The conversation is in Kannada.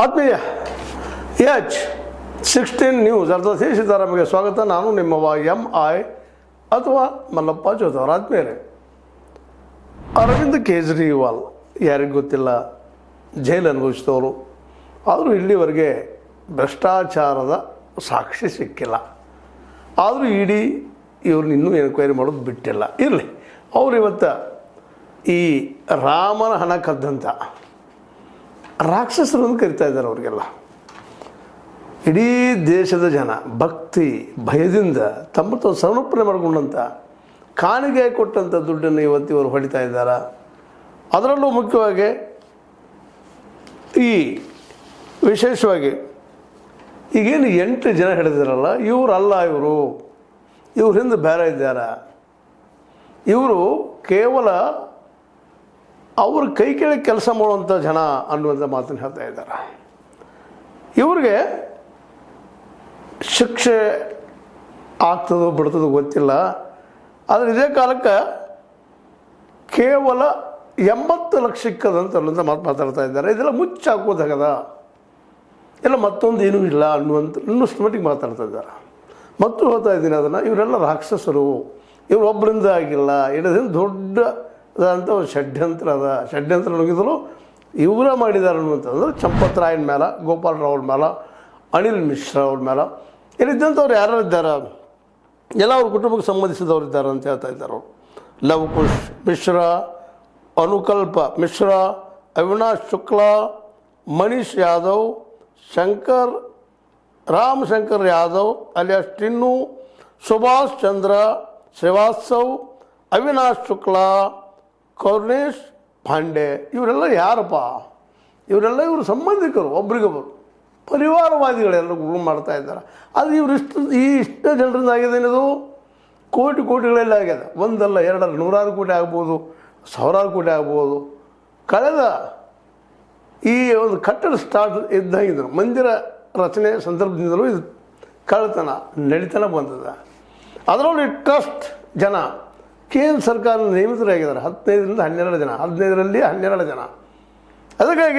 ಆತ್ಮೀಯ H16 ನ್ಯೂಸ್ ಅರ್ಥಾತ್ ಸೀತಾರಾಮಗೆ ಸ್ವಾಗತ. ನಾನು ನಿಮ್ಮವ MI ಅಥವಾ ಮಲ್ಲಪ್ಪ ಜೋತವರ. ಆದ್ಮೇಲೆ ಅರವಿಂದ್ ಕೇಜ್ರಿವಾಲ್ ಯಾರಿಗೂ ಗೊತ್ತಿಲ್ಲ, ಜೈಲು ಅನುಭವಿಸಿದವರು. ಆದರೂ ಇಲ್ಲಿವರೆಗೆ ಭ್ರಷ್ಟಾಚಾರದ ಸಾಕ್ಷಿ ಸಿಕ್ಕಿಲ್ಲ. ಆದರೂ ಇಡೀ ಇವ್ರನ್ನ ಇನ್ನೂ ಎನ್ಕ್ವೈರಿ ಮಾಡೋದು ಬಿಟ್ಟಿಲ್ಲ. ಇರಲಿ, ಅವರು ಇವತ್ತು ಈ ರಾಮನ ಹಣ ಕದ್ದಂಥ ರಾಕ್ಷಸರು ಅಂತ ಕರಿತಾ ಇದ್ದಾರೆ. ಅವ್ರಿಗೆಲ್ಲ ಇಡೀ ದೇಶದ ಜನ ಭಕ್ತಿ ಭಯದಿಂದ ತಮ್ಮ ತಾವು ಸಮರ್ಪಣೆ ಮಾಡಿಕೊಂಡಂಥ ಕಾಣಿಗೆ ಕೊಟ್ಟಂಥ ದುಡ್ಡನ್ನು ಇವತ್ತು ಇವರು ಹೊಡಿತಾ ಇದ್ದಾರೆ. ಅದರಲ್ಲೂ ಮುಖ್ಯವಾಗಿ ಈ ವಿಶೇಷವಾಗಿ ಈಗೇನು 8 ಜನ ಹಿಡಿದಿರಲ್ಲ, ಇವರಲ್ಲ, ಇವ್ರ ಹಿಂದೆ ಬೇರೆ ಇದ್ದಾರೆ. ಇವರು ಕೇವಲ ಅವ್ರ ಕೈ ಕೆಳಗೆ ಕೆಲಸ ಮಾಡುವಂಥ ಜನ ಅನ್ನುವಂಥ ಮಾತನ್ನು ಹೇಳ್ತಾ ಇದ್ದಾರೆ. ಇವ್ರಿಗೆ ಶಿಕ್ಷೆ ಆಗ್ತದೋ ಬಿಡ್ತದೋ ಗೊತ್ತಿಲ್ಲ. ಆದರೆ ಇದೇ ಕಾಲಕ್ಕೆ ಕೇವಲ 80 ಲಕ್ಷ ಸಿಕ್ಕದಂತ ಮಾತಾಡ್ತಾ ಇದ್ದಾರೆ. ಇದೆಲ್ಲ ಮುಚ್ಚಾಕೋದಾಗದ, ಎಲ್ಲ ಮತ್ತೊಂದು ಏನೂ ಇಲ್ಲ ಅನ್ನುವಂಥ ಇನ್ನಷ್ಟು ಮಟ್ಟಿಗೆ ಮಾತಾಡ್ತಾ ಇದ್ದಾರೆ. ಮತ್ತು ಹೇಳ್ತಾ ಇದ್ದೀನಿ ಅದನ್ನು, ಇವರೆಲ್ಲ ರಾಕ್ಷಸರು, ಇವರೊಬ್ಬರಿಂದ ಆಗಿಲ್ಲ, ಇಡದಿಂದ ದೊಡ್ಡದಂಥ ಒಂದು ಷಡ್ಯಂತ್ರ ಷಡ್ಯಂತ್ರ ನುಗ್ಗಿದ್ರು ಇವರ ಮಾಡಿದ್ದಾರೆ ಅನ್ನುವಂಥದ್ದು. ಚಂಪತ್ ರಾಯನ ಮೇಲೆ, ಗೋಪಾಲ್ ರಾವ್ ಅವ್ರ ಮೇಲೆ, ಅನಿಲ್ ಮಿಶ್ರಾ ಅವ್ರ ಮೇಲೆ, ಇಲ್ಲಿದ್ದಂಥವ್ರು ಯಾರು ಇದ್ದಾರೆ, ಎಲ್ಲ ಅವ್ರ ಕುಟುಂಬಕ್ಕೆ ಸಂಬಂಧಿಸಿದವರು ಇದ್ದಾರೆ ಅಂತ ಹೇಳ್ತಾ ಇದ್ದಾರೆ. ಅವರು ಲವಕುಶ್ ಮಿಶ್ರಾ, ಅನುಕಲ್ಪ ಮಿಶ್ರಾ, ಅವಿನಾಶ್ ಶುಕ್ಲಾ, ಮನೀಶ್ ಯಾದವ್, ರಾಮಶಂಕರ್ ಯಾದವ್ ಅಲಿಯಾಸ್ ಟಿನ್ನು, ಸುಭಾಷ್ ಚಂದ್ರ ಶ್ರೀವಾಸ್ತವ್, ಅವಿನಾಶ್ ಶುಕ್ಲಾ, ಕೌರ್ನೇಶ್ ಪಾಂಡೆ. ಇವರೆಲ್ಲ ಯಾರಪ್ಪ? ಇವರೆಲ್ಲ ಇವರು ಸಂಬಂಧಿಕರು, ಒಬ್ರಿಗೊಬ್ಬರು ಪರಿವಾರವಾದಿಗಳೆಲ್ಲರೂ ಮಾಡ್ತಾ ಇದ್ದಾರೆ. ಅದು ಇಷ್ಟು ಜನರಿಂದ ಆಗಿದೆ ಏನದು, ಕೋಟಿಗಳೆಲ್ಲ ಆಗ್ಯದ. ಒಂದಲ್ಲ ಎರಡಲ್ಲ, 100 ಕೋಟಿ ಆಗ್ಬೋದು, 1000 ಕೋಟಿ ಆಗ್ಬೋದು. ಕಳೆದ ಈ ಒಂದು ಕಟ್ಟಡ ಸ್ಟಾರ್ಟ್ ಇದ್ದಾಗಿದ್ರು, ಮಂದಿರ ರಚನೆ ಸಂದರ್ಭದಿಂದಲೂ ಇದು ಕಳ್ಳತನ ನಡೀತನ ಬಂದದ. ಅದರಲ್ಲಿ ಟ್ರಸ್ಟ್ ಜನ ಕೇಂದ್ರ ಸರ್ಕಾರ ನೇಮಿತರಾಗಿದ್ದಾರೆ. 15ರಿಂದ 12 ಜನ, 15ರಲ್ಲಿ 12 ಜನ. ಅದಕ್ಕಾಗಿ